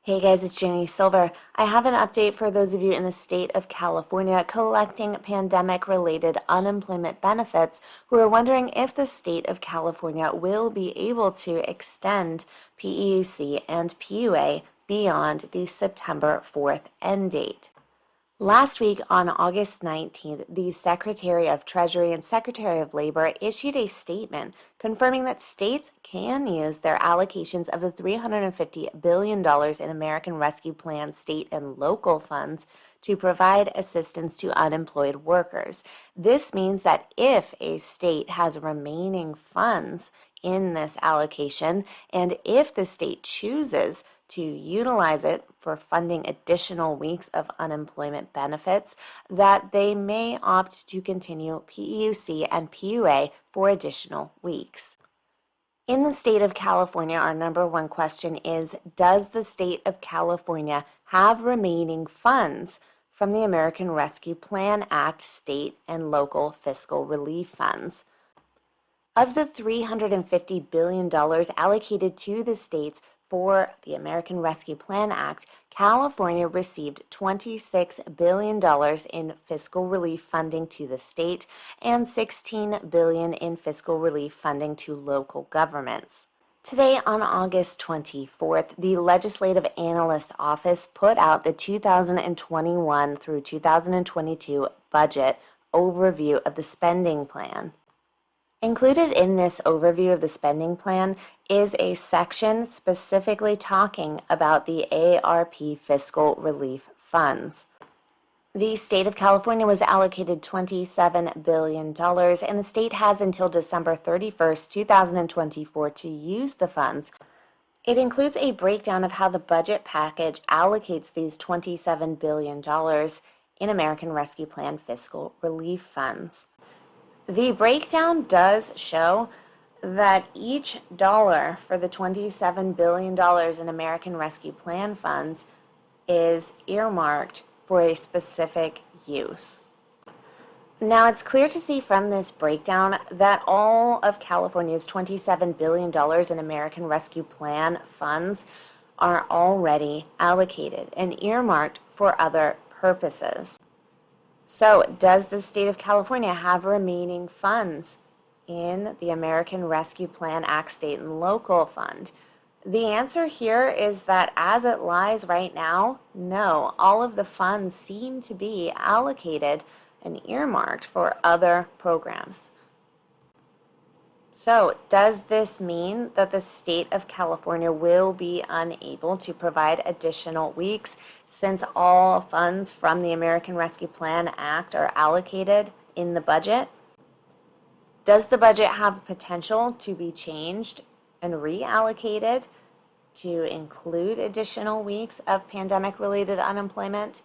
Hey guys, it's Jenny Silver. I have an update for those of you in the state of California collecting pandemic-related unemployment benefits who are wondering if the state of California will be able to extend PEUC and PUA beyond the September 4th end date. Last week, on August 19th, the Secretary of Treasury and Secretary of Labor issued a statement confirming that states can use their allocations of the $350 billion in American Rescue Plan state and local funds to provide assistance to unemployed workers. This means that if a state has remaining funds in this allocation, and if the state chooses to utilize it for funding additional weeks of unemployment benefits, that they may opt to continue PEUC and PUA for additional weeks. In the state of California, our number one question is, does the state of California have remaining funds from the American Rescue Plan Act state and local fiscal relief funds? Of the $350 billion allocated to the states for the American Rescue Plan Act, California received $26 billion in fiscal relief funding to the state and $16 billion in fiscal relief funding to local governments. Today, on August 24th, the Legislative Analyst Office put out the 2021 through 2022 budget overview of the spending plan. Included in this overview of the spending plan is a section specifically talking about the ARP fiscal relief funds. The state of California was allocated $27 billion, and the state has until December 31st, 2024 to use the funds. It includes a breakdown of how the budget package allocates these $27 billion in American Rescue Plan fiscal relief funds. The breakdown does show that each dollar for the $27 billion in American Rescue Plan funds is earmarked for a specific use. Now, it's clear to see from this breakdown that all of California's $27 billion in American Rescue Plan funds are already allocated and earmarked for other purposes. So, does the state of California have remaining funds in the American Rescue Plan Act State and Local Fund? The answer here is that as it lies right now, no, all of the funds seem to be allocated and earmarked for other programs. So, does this mean that the state of California will be unable to provide additional weeks since all funds from the American Rescue Plan Act are allocated in the budget? Does the budget have potential to be changed and reallocated to include additional weeks of pandemic-related unemployment?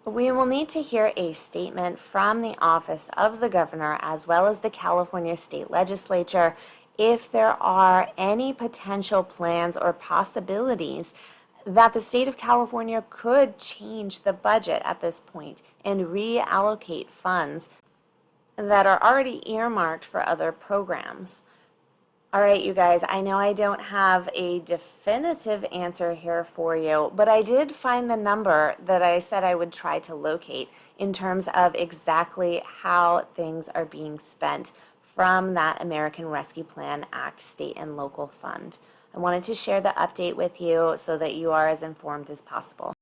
We will need to hear a statement from the office of the governor as well as the California State Legislature if there are any potential plans or possibilities that the state of California could change the budget at this point and reallocate funds that are already earmarked for other programs. All right, you guys, I know I don't have a definitive answer here for you, but I did find the number that I said I would try to locate in terms of exactly how things are being spent from that American Rescue Plan Act State and Local Fund. I wanted to share the update with you so that you are as informed as possible.